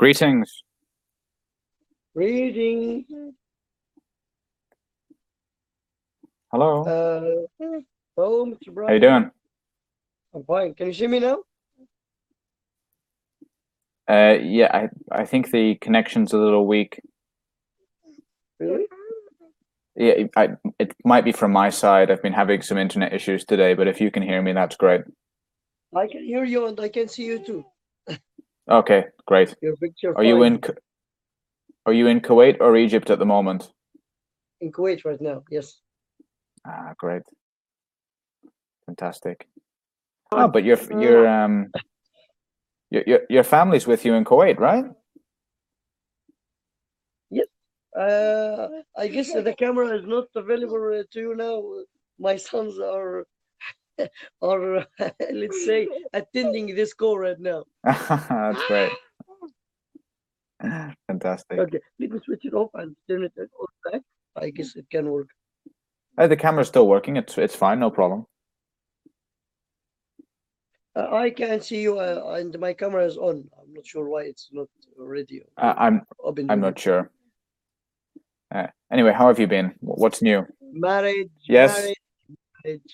Greetings. Reading. Hello. Hello, Mr. How you Bryden. doing? I'm fine. Can you see me now? Yeah, I think the connection's a little weak. Really? Yeah, it might be from my side. I've been having some internet issues today, but if you can hear me, that's great. I can hear you and I can see you too. Okay, great. Your picture Are you fine. Are you in Kuwait or Egypt at the moment? In Kuwait right now, yes. Ah, great. Fantastic. Oh, but your family's with you in Kuwait, right? Yes. I guess the camera is not available to you now. My sons are let's say attending this call right now. That's great. Fantastic. Okay, let me switch it off and turn it on back. I guess it can work. The camera's still working. It's fine, no problem. I can see you and my camera is on. I'm not sure why it's not already I'm open. not sure. Anyway, how have you been? What's new? Marriage. Yes.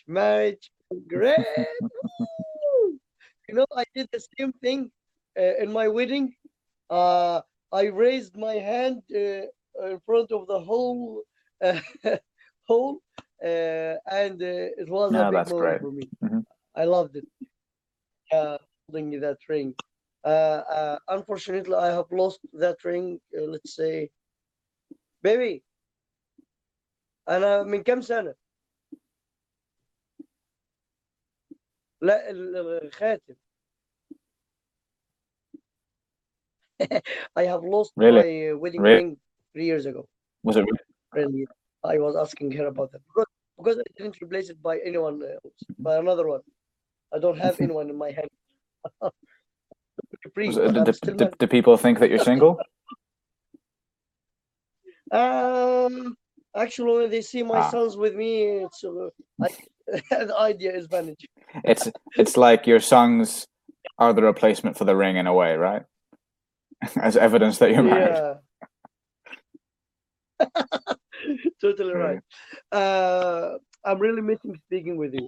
Marriage. Great. You know, I did the same thing in my wedding. I raised my hand in front of the whole hole, and it was a No, big that's moment great. for me. Mhm. I loved it. Holding that ring. Unfortunately, I have lost that ring. Let's say, baby, أنا من كم سنة؟ لا الخاتم. I have lost Really? my wedding Really? ring 3 years ago. Was it? Really, I was asking her about that because I didn't replace it by anyone else, by another one. I don't have anyone in my hand. Free, but I'm still married. Do people think that you're single? Actually, when they see my sons with me, it's the idea is vanished. It's like your sons are the replacement for the ring in a way, right? As evidence that you're married. Yeah. Totally right. I'm really missing speaking with you.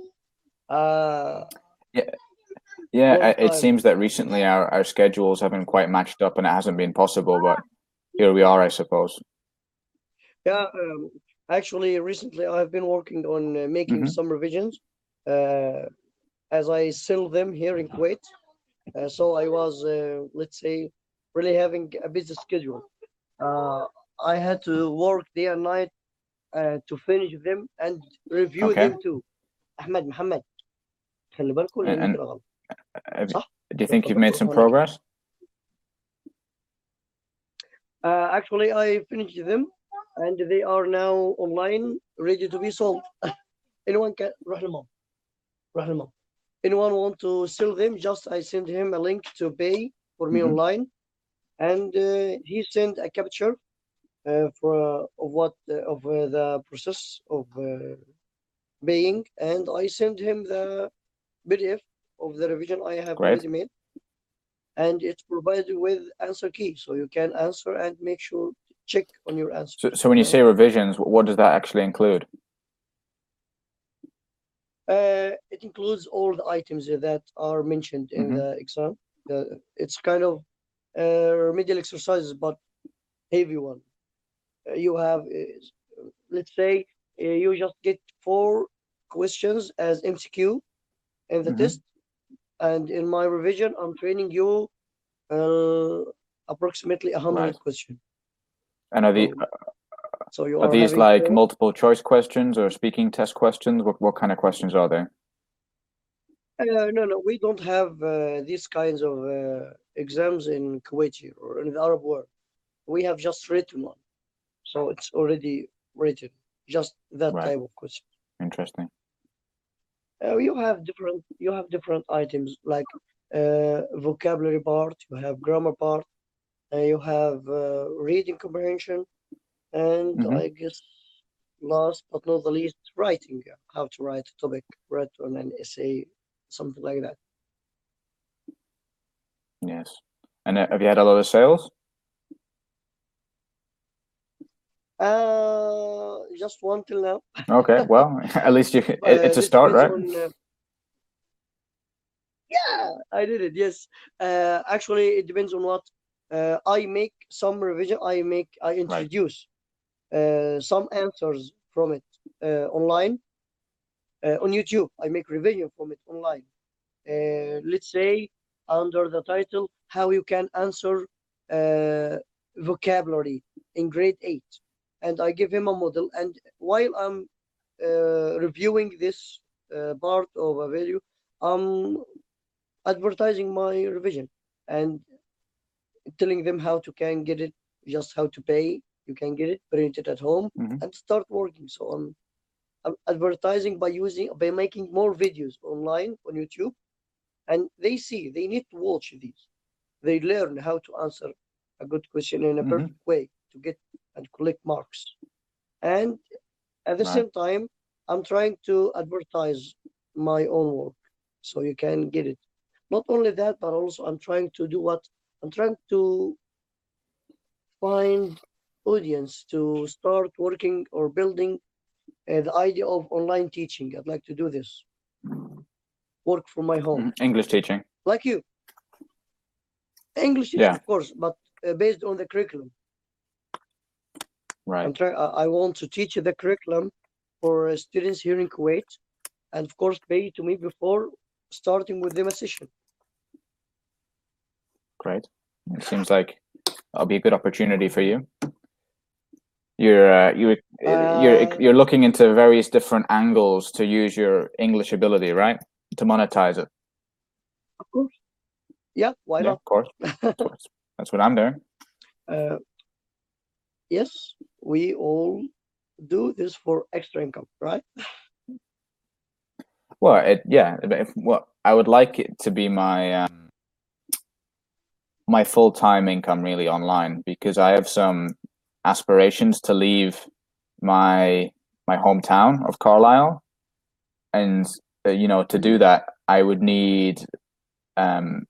Yeah, it seems that recently our schedules haven't quite matched up and it hasn't been possible, but here we are, I suppose. Yeah, actually, recently I've been working on making some revisions as I sell them here in Kuwait. So I was, let's say, really having a busy schedule. I had to work day and night to finish them and review them too. Ahmed, Muhammad, خلي بالكم لأن كده غلط. صح؟ Do you think you've made some progress? Actually, I finished them and they are now online, ready to be sold. Anyone can روح لمام. Anyone want to sell them? Just I send him a link to pay for me online, and he sent a capture of the process of paying, and I send him the PDF of the revision I have already made, and it's provided with answer key, so you can answer and make sure check on your answer. So when you say revisions, what does that actually include? It includes all the items that are mentioned in the exam. It's kind of remedial exercises, but heavy one. You have, let's say, you just get 4 questions as MCQ in the test, and in my revision, I'm training you approximately 100 questions. And are these like multiple choice questions or speaking test questions? What kind of questions are they? No, we don't have these kinds of exams in Kuwaiti or in the Arab world. We have just written one, so it's already written, just that type of question. Interesting. You have different items like vocabulary part, you have grammar part, you have reading comprehension, and I guess last but not the least, writing. How to write a topic, write on an essay, something like that. Yes. And have you had a lot of sales? Just one till now. Okay, well, at least it's a This start, depends right? on, yeah, I did it. Yes. Actually, it depends on what. I make some revision. I introduce some answers from it online on YouTube. I make revision from it online. Let's say under the title "How you can answer vocabulary in grade 8," and I give him a model. And while I'm reviewing this part of a video, I'm advertising my revision and telling them how to can get it, just how to pay. You can get it, print it at home, and start working. So I'm advertising by making more videos online on YouTube, and they need to watch these. They learn how to answer a good question in a perfect way to get and collect marks. And at the same time, I'm trying to advertise my own work so you can get it. Not only that, but also I'm trying to do what? I'm trying to find audience to start working or building the idea of online teaching. I'd like to do this. Work from my home. English teaching. Like you. English teaching, of course, but based on the curriculum. Right. I want to teach the curriculum for students here in Kuwait, and of course pay to me before starting with them a session. Great. It seems like that'll be a good opportunity for you. You're looking into various different angles to use your English ability, right? To monetize it. Of course. Yeah, why not? Of course. That's what I'm doing. Yes, we all do this for extra income, right? Well, I would like it to be my my full-time income really online, because I have some aspirations to leave my hometown of Carlisle, and to do that I would need an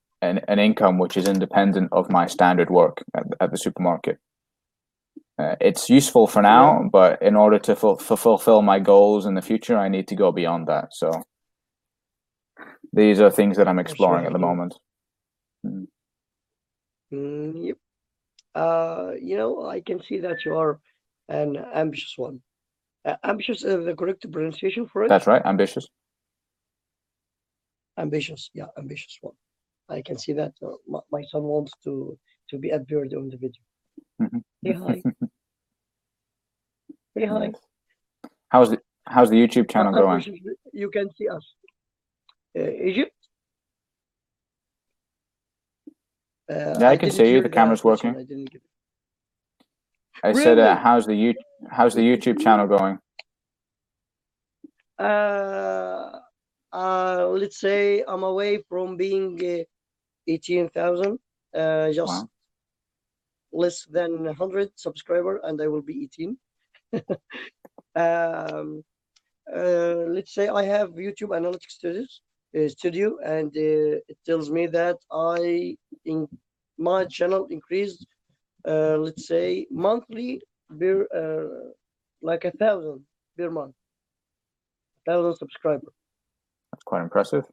income which is independent of my standard work at the supermarket. It's useful for now, but in order to fulfill my goals in the future, I need to go beyond that. So these are things that I'm exploring at the moment. Yep. I can see that you are an ambitious one. Ambitious is the correct pronunciation for it? That's right, ambitious. Ambitious, yeah, ambitious one. I can see that. My son wants to be appeared on the video. Say hi. Say hi. Yes. How's the YouTube channel going? You can see us. Egypt? Yeah, I can see you. The camera's working. I didn't get it. I said, how's the YouTube channel going? Let's say I'm away from being 18,000, just less than 100 subscriber, and I will be 18. Let's say I have YouTube analytics studio, and it tells me that my channel increased, let's say monthly, like 1,000 per month, 1,000 subscribers. That's quite impressive.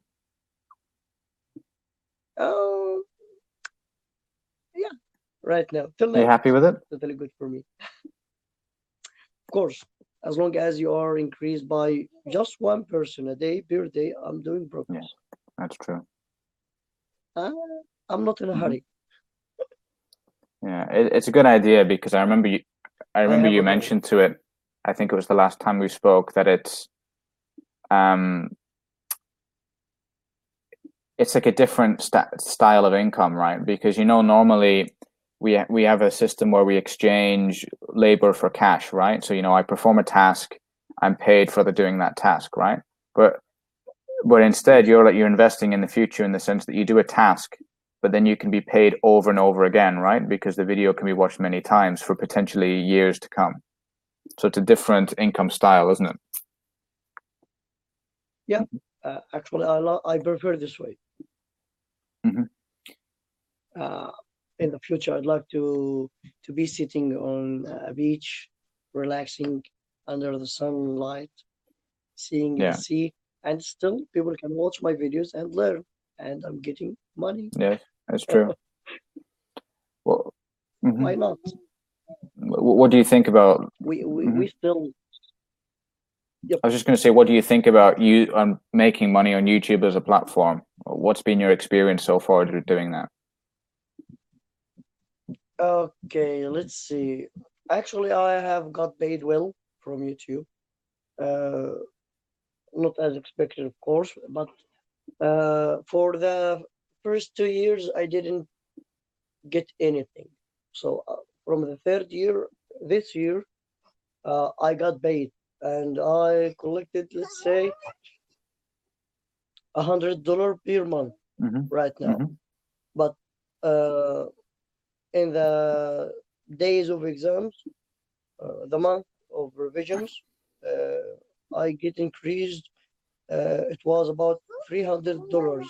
Yeah, right now. Till now. Are you happy with it? Totally good for me. Of course, as long as you are increased by just one person a day per day, I'm doing progress. Yeah, that's true. I'm not in a hurry. Yeah, it's a good idea, because I remember you mentioned to it, I think it was the last time we spoke, that it's like a different style of income, right? Because normally we have a system where we exchange labor for cash, right? So I perform a task, I'm paid for doing that task, right? But instead you're investing in the future, in the sense that you do a task, but then you can be paid over and over again, right? Because the video can be watched many times for potentially years to come. So it's a different income style, isn't it? Yeah, actually, I prefer this way. in the future, I'd like to be sitting on a beach, relaxing under the sunlight, seeing the sea, and still people can watch my videos and learn, and I'm getting money. Yes, that's true. Well, why not? What do you think about? We still. Yep. I was just going to say, what do you think about you making money on YouTube as a platform? What's been your experience so far doing that? Okay, let's see. Actually, I have got paid well from YouTube. Not as expected, of course, but for the first 2 years, I didn't get anything. So from the third year, this year, I got paid, and I collected, let's say, $100 per month right now. But in the days of exams, the month of revisions, I get increased. It was about $300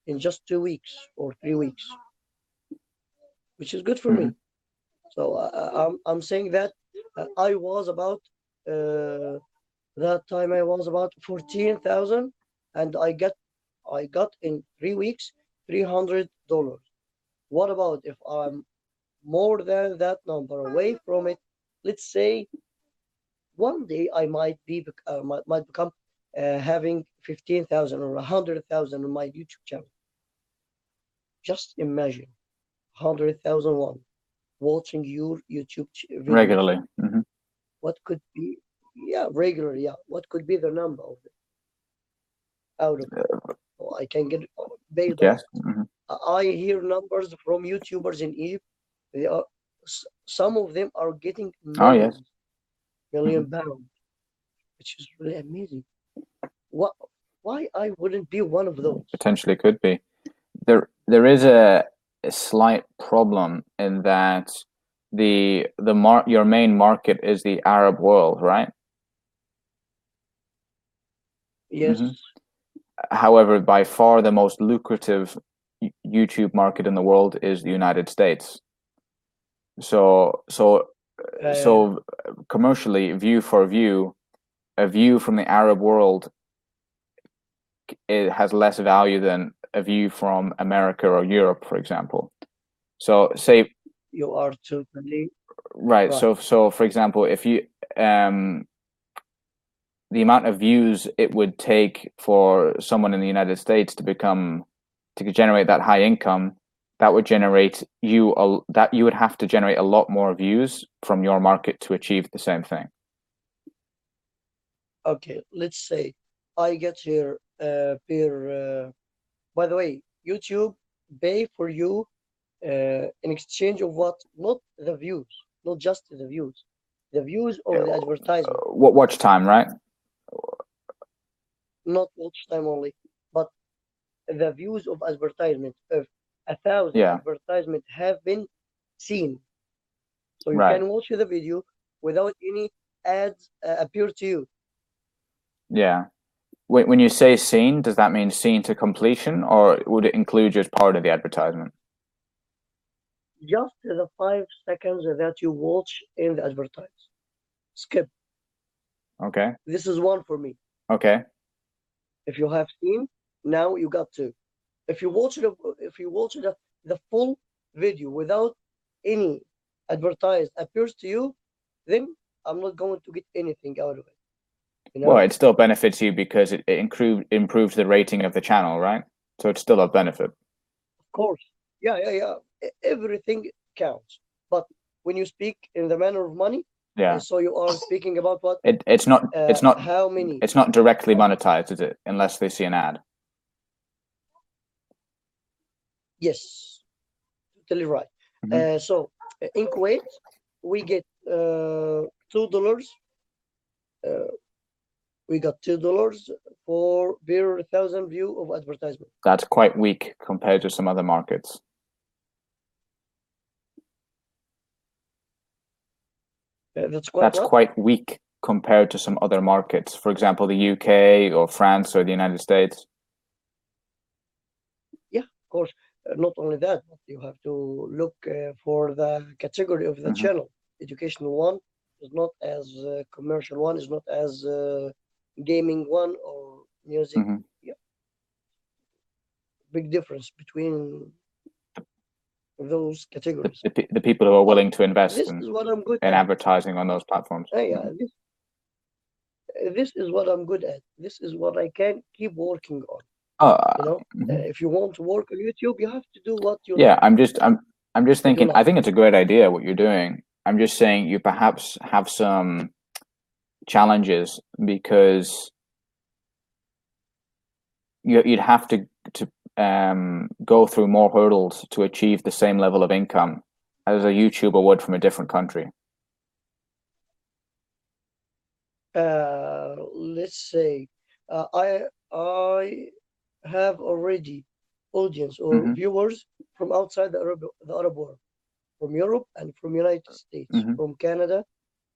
in just 2 weeks or 3 weeks, which is good for me. So I'm saying that I was about that time I was about 14,000, and I got in 3 weeks $300. What about if I'm more than that number away from it? Let's say one day I might become having 15,000 or 100,000 on my YouTube channel. Just imagine 100,000 watching your YouTube videos regularly. What could be? Yeah, regularly. Yeah, what could be the number of it? Out of it? Oh, I can get paid. Yes. I hear numbers from YouTubers in Egypt. They are, some of them are getting million pounds, which is really amazing. Why I wouldn't be one of those? Potentially could be. There is a slight problem in that your main market is the Arab world, right? Yes. However, by far the most lucrative YouTube market in the world is the United States. So commercially, view for view, a view from the Arab world, it has less value than a view from America or Europe, for example. So say you are totally right. So for example, if you the amount of views it would take for someone in the United States to generate that high income, that would generate you would have to generate a lot more views from your market to achieve the same thing. Okay, let's say I get here by the way, YouTube pay for you in exchange of what? Not the views, not just the views of the advertisement. What watch time, right? Not watch time only, but the views of advertisement. If 1,000 advertisement have been seen, so you can watch the video without any ads appear to you. Yeah. When you say seen, does that mean seen to completion, or would it include just part of the advertisement? Just the 5 seconds that you watch in the advertise. Skip. Okay. This is one for me. Okay. If you have seen, now you got two. If you watch the full video without any advertise appears to you, then I'm not going to get anything out of it. You know? Well, it still benefits you because it improves the rating of the channel, right? So it's still a benefit. Of course. Yeah. Everything counts. But when you speak in the manner of money, so you are speaking about what? It's not how many? It's not directly monetized, is it? Unless they see an ad. Yes, totally right. So in Kuwait, we get $2. We got $2 for per 1,000 view of advertisement. That's quite weak compared to some other markets. That's quite weak compared to some other markets. For example, the UK or France or the United States. Yeah, of course. Not only that, but you have to look for the category of the channel. Educational one is not as commercial one, is not as gaming one or music. Yeah. Big difference between those categories. The people who are willing to invest This is what I'm good in at. advertising on those platforms. Yeah, this is what I'm good at. This is what I can keep working on. You know, if you want to work on YouTube, you have to do what you yeah, like. I'm just thinking, I think it's a great idea what you're doing. I'm just saying you perhaps have some challenges because you'd have to go through more hurdles to achieve the same level of income as a YouTuber would from a different country. Let's say I have already audience or viewers from outside the Arab world, from Europe and from United States, from Canada,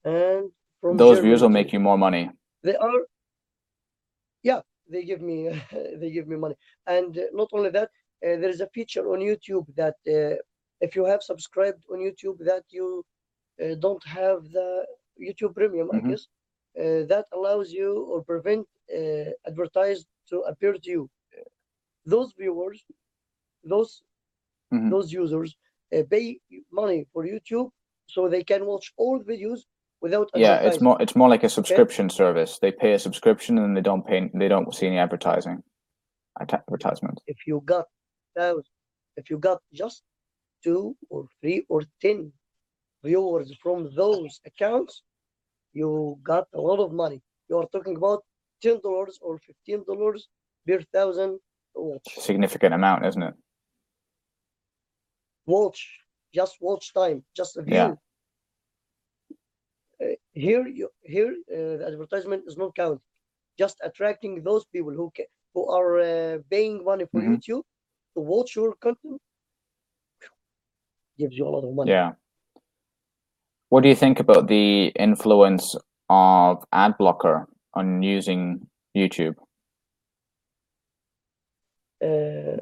and from those Germany views will too. make you more money. They are, yeah, they give me they give me money. And not only that, there is a feature on YouTube that if you have subscribed on YouTube that you don't have the YouTube Premium, I guess, that allows you or prevent advertised to appear to you. Those viewers, those users pay money for YouTube so they can watch all videos without advertising. Yeah, it's more like a subscription service. They pay a subscription and they don't see any advertisement. If you got just 2 or 3 or 10 viewers from those accounts, you got a lot of money. You are talking about $10 or $15 per thousand watch. Significant amount, isn't it? Just watch time, just a view. Here the advertisement is not counted. Just attracting those people who are paying money for YouTube to watch your content gives you a lot of money. Yeah. What do you think about the influence of ad blocker on using YouTube?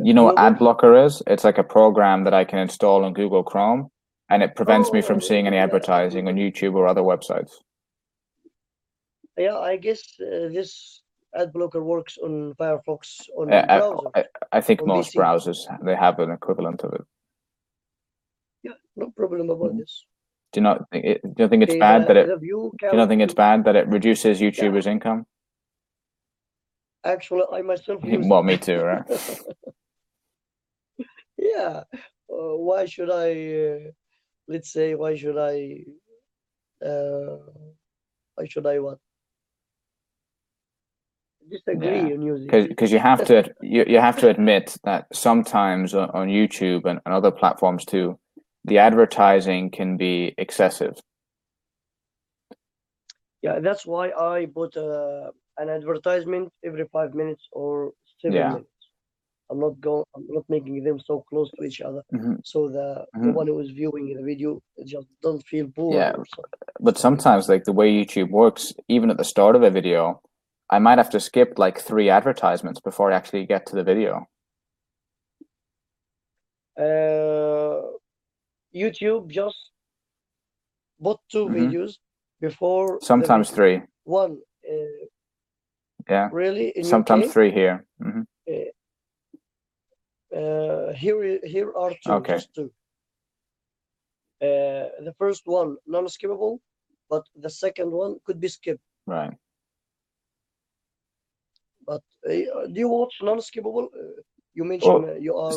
You know what ad blocker is? It's like a program that I can install on Google Chrome, and it prevents me from seeing any advertising on YouTube or other websites. Yeah, I guess this ad blocker works on Firefox on browser. I think most PC. browsers, they have an equivalent of it. Yeah, no problem about this. Do you not think it's bad that it? Do you not think it's bad that it reduces YouTubers' income? Actually, I myself use well, me too, right? Yeah. Why should I? Let's say, why should I? Why should I what? Disagree on using. Because you have to you have to admit that sometimes on YouTube and other platforms too, the advertising can be excessive. Yeah, that's why I put an advertisement every 5 minutes or 7 minutes. I'm not making them so close to each other, so the one who is viewing the video just don't feel bored. Yeah, but sometimes, like the way YouTube works, even at the start of a video, I might have to skip like 3 advertisements before I actually get to the video. YouTube just put 2 videos before. Sometimes 3. One. Yeah. Really? In Sometimes UK? 3 here. Here are 2. Okay. Just 2. The first one non-skippable, but the second one could be skipped. Right. But do you watch non-skippable? You mentioned you are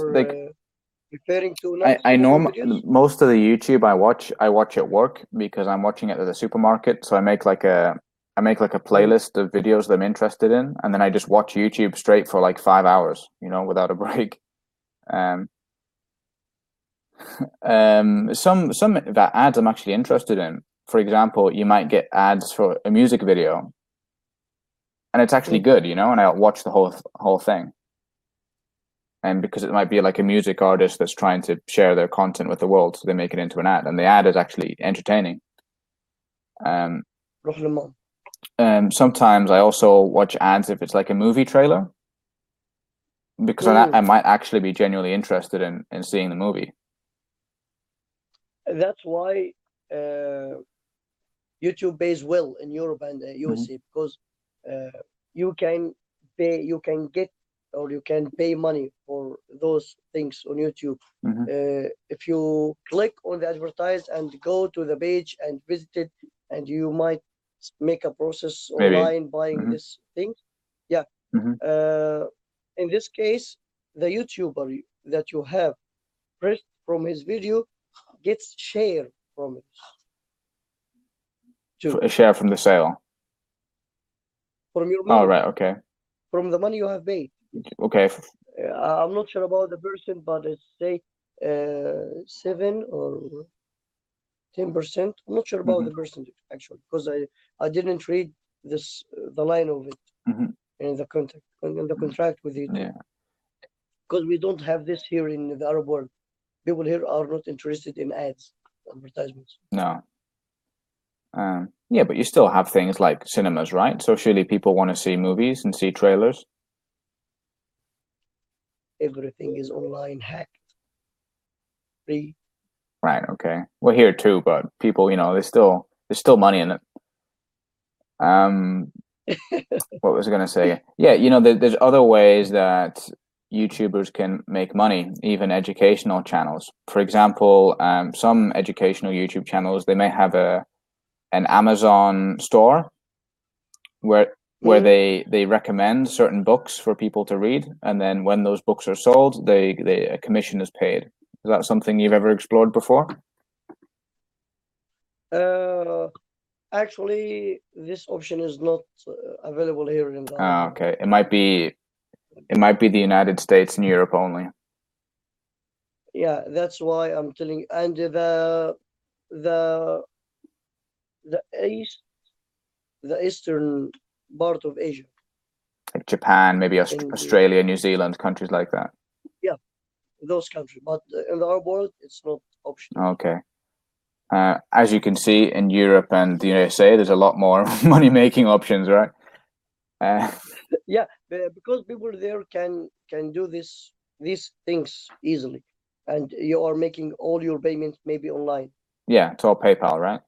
referring to non-skippable videos? Most of the YouTube I watch at work because I'm watching it at the supermarket. So I make like a playlist of videos that I'm interested in, and then I just watch YouTube straight for like 5 hours, without a break. Some that ads I'm actually interested in. For example, you might get ads for a music video, and it's actually good, and I'll watch the whole thing. And because it might be like a music artist that's trying to share their content with the world, so they make it into an ad, and the ad is actually entertaining. Sometimes I also watch ads if it's like a movie trailer. because I might actually be genuinely interested in seeing the movie. That's why YouTube pays well in Europe and USA, because you can get, or you can pay money for those things on YouTube. If you click on the advertise and go to the page and visit it, and you might make a process online buying this thing. Yeah. In this case, the YouTuber that you have pressed from his video gets share from it. A share from the sale. From your money. Oh, right. Okay. From the money you have paid. Okay. I'm not sure about the percent, but it's say 7 or 10%. I'm not sure about the percentage actually, because I didn't read the line of it in the contract with YouTube. Yeah. Because we don't have this here in the Arab world. People here are not interested in ads, advertisements. No. Yeah, but you still have things like cinemas, right? So surely people want to see movies and see trailers. Everything is online, hacked, free. Right. Okay. Well, here too, but people, there's still money in it. What was I going to say? Yeah, there's other ways that YouTubers can make money, even educational channels. For example, some educational YouTube channels, they may have an Amazon store where they recommend certain books for people to read, and then when those books are sold, a commission is paid. Is that something you've ever explored before? Actually, this option is not available here in the. Okay. It might be the United States and Europe only. Yeah, that's why I'm telling. And the eastern part of Asia, like Japan, maybe Australia, New Zealand, countries like that. Yeah, those countries. But in the Arab world, it's not optional. Okay. As you can see, in Europe and the USA, there's a lot more money-making options, right? Yeah, because people there can do these things easily, and you are making all your payments maybe online. Yeah, it's all PayPal, right?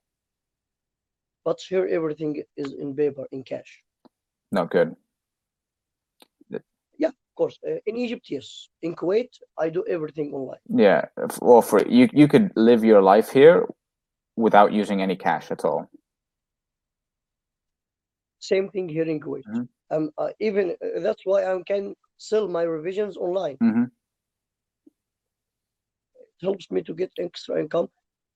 But here everything is in paper, in cash. Not good. Yeah, of course. In Egypt, yes. In Kuwait, I do everything online. Yeah, well, for you could live your life here without using any cash at all. Same thing here in Kuwait. Even that's why I can sell my revisions online. It helps me to get extra income,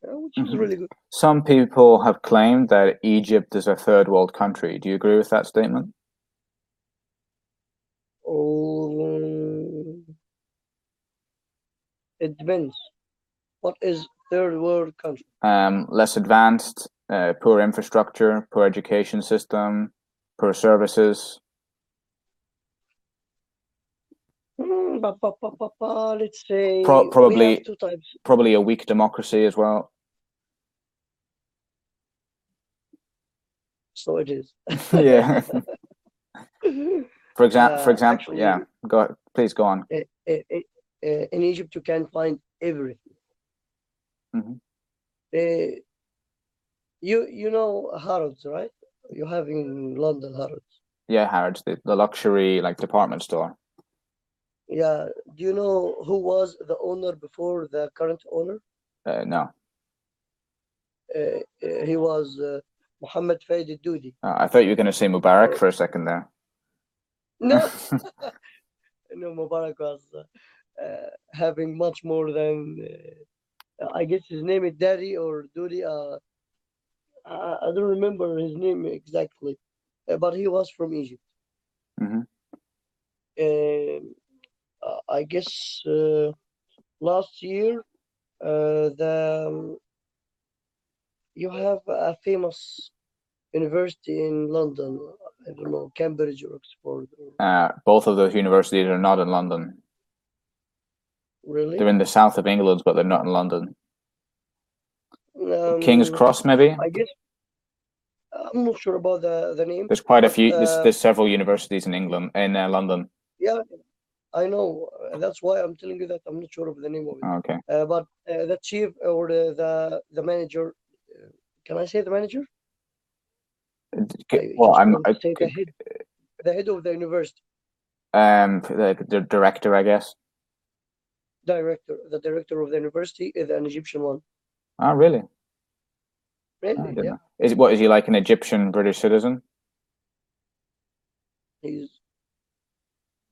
which is really good. Some people have claimed that Egypt is a third world country. Do you agree with that statement? It depends. What is third world country? Less advanced, poor infrastructure, poor education system, poor services. Let's say probably we have two types. Probably a weak democracy as well. So it is. Yeah. For example, actually, yeah. Please go on. In Egypt, you can find everything. You know Harrods, right? You have in London Harrods. Yeah, Harrods, the luxury department store. Yeah. Do you know who was the owner before the current owner? No. He was Mohammed Faid al-Doudi. I thought you were going to say Mubarak for a second there. No. No, Mubarak was having much more than I guess his name is Daddy or Doudi. I don't remember his name exactly, but he was from Egypt. I guess last year you have a famous university in London. I don't know, Cambridge or Oxford. Both of those universities are not in London. Really? They're in the south of England, but they're not in London. King's Cross, maybe? I guess. I'm not sure about the name. There's quite a few. There's several universities in England, in London. Yeah, I know. That's why I'm telling you that I'm not sure of the name of it. Okay. But the chief or the manager, can I say the manager? I Well, just I'm want to say the head of the university, the director, I guess. the director of the university is an Egyptian one. Oh, really? I Really? didn't Yeah. know. Is he like an Egyptian British citizen? He's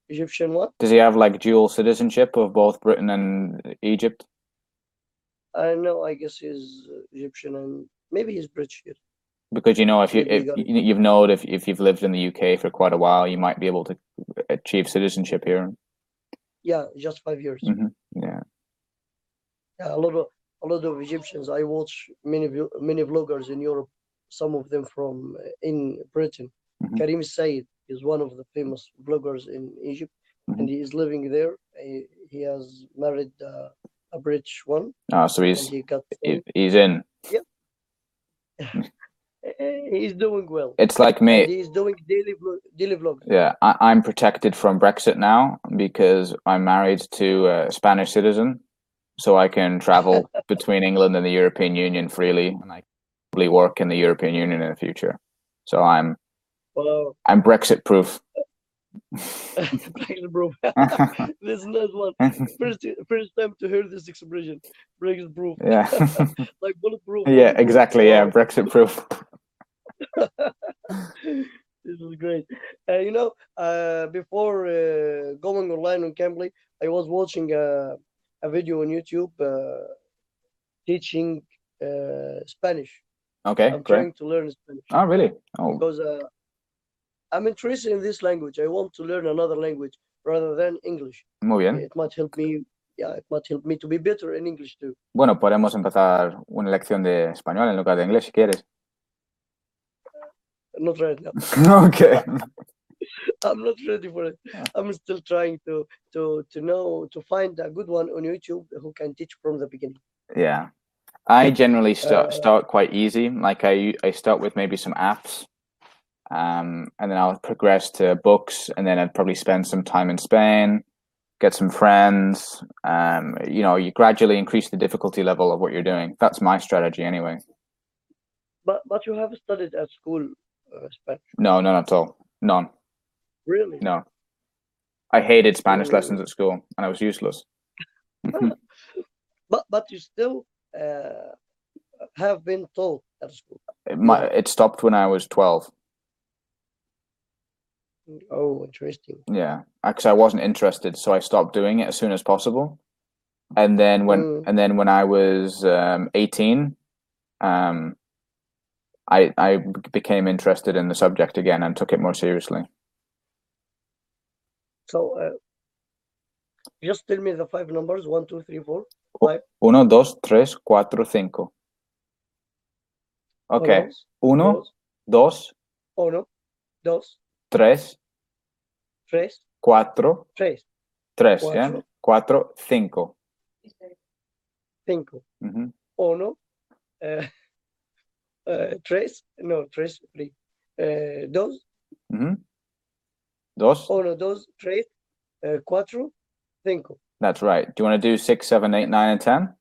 Egyptian what? Does he have like dual citizenship of both Britain and Egypt? I know. I guess he's Egyptian and maybe he's British here. Because you know, if Maybe he got it. you've known if you've lived in the UK for quite a while, you might be able to achieve citizenship here. Yeah, just 5 years. Yeah. Yeah, a lot of Egyptians. I watch many vloggers in Europe. Some of them from in Britain. Karim Said is one of the famous vloggers in Egypt, and he is living there. He has married a British one. Oh, so and he got he's in. Yeah. He's doing well. It's like me. And he's doing daily vlogs. Yeah, I'm protected from Brexit now because I'm married to a Spanish citizen, so I can travel between England and the European Union freely, and I can probably work in the European Union in the future. So I'm Brexit proof. Brexit proof. This is not one. First time to hear this expression. Brexit proof. Yeah. Like bulletproof. Yeah, exactly. Yeah, Brexit proof. This is great. Before going online on Cambly, I was watching a video on YouTube teaching Spanish. Okay, I'm great. trying to learn Spanish. Oh, really? Oh. Because I'm interested in this language. I want to learn another language rather than English. Muy bien. It might help me. Yeah, it might help me to be better in English too. Bueno, podemos empezar una lección de español en lugar de inglés si quieres. Not right now. Okay. I'm not ready for it. I'm still trying to find a good one on YouTube who can teach from the beginning. Yeah, I generally start quite easy. Like I start with maybe some apps, and then I'll progress to books, and then I'd probably spend some time in Spain, get some friends. You gradually increase the difficulty level of what you're doing. That's my strategy anyway. But you have studied at school Spanish? No, none at all. None. Really? No. I hated Spanish lessons at school, and I was useless. But you still have been taught at school. It stopped when I was 12. Oh, interesting. Yeah, because I wasn't interested, so I stopped doing it as soon as possible. And then when I was 18, I became interested in the subject again and took it more seriously. So just tell me the 5 numbers: 1, 2, 3, 4, 5. 1, 2, 3, 4, 5. Okay. 1, 2, 1, 2, 3, 3, 4, 3, 3, yeah? 4, 5. 5. 1, 3, no, 3, 3. 2. 2. 1, 2, 3, 4, 5. That's right. Do you want to do 6, 7, 8, 9, and 10?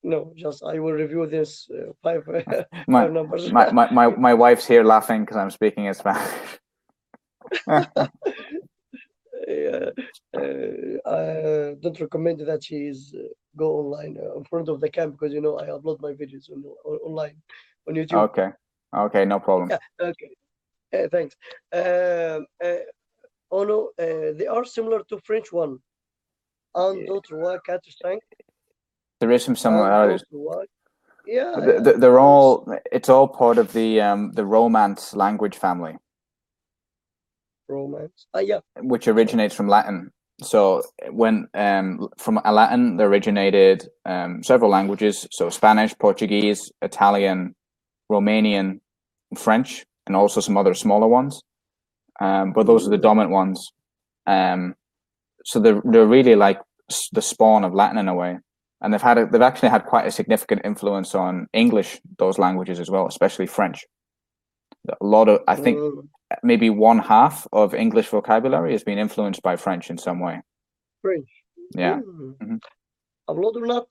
No, just I will review this 5 numbers. my wife's here laughing because I'm speaking in Spanish. I don't recommend that she's go online in front of the cam because I upload my videos online on YouTube. Okay, no problem. Yeah, okay, thanks. Oh no, they are similar to French one. Un, deux, trois, quatre, cinq. There is some similarities. Yeah, they're all. It's all part of the Romance language family. Romance. Yeah. Which originates from Latin. So when from Latin, there originated several languages. So Spanish, Portuguese, Italian, Romanian, French, and also some other smaller ones. But those are the dominant ones. So they're really like the spawn of Latin in a way, and they've actually had quite a significant influence on English, those languages as well, especially French. I think maybe one half of English vocabulary has been influenced by French in some way. French. Yeah. Upload or not?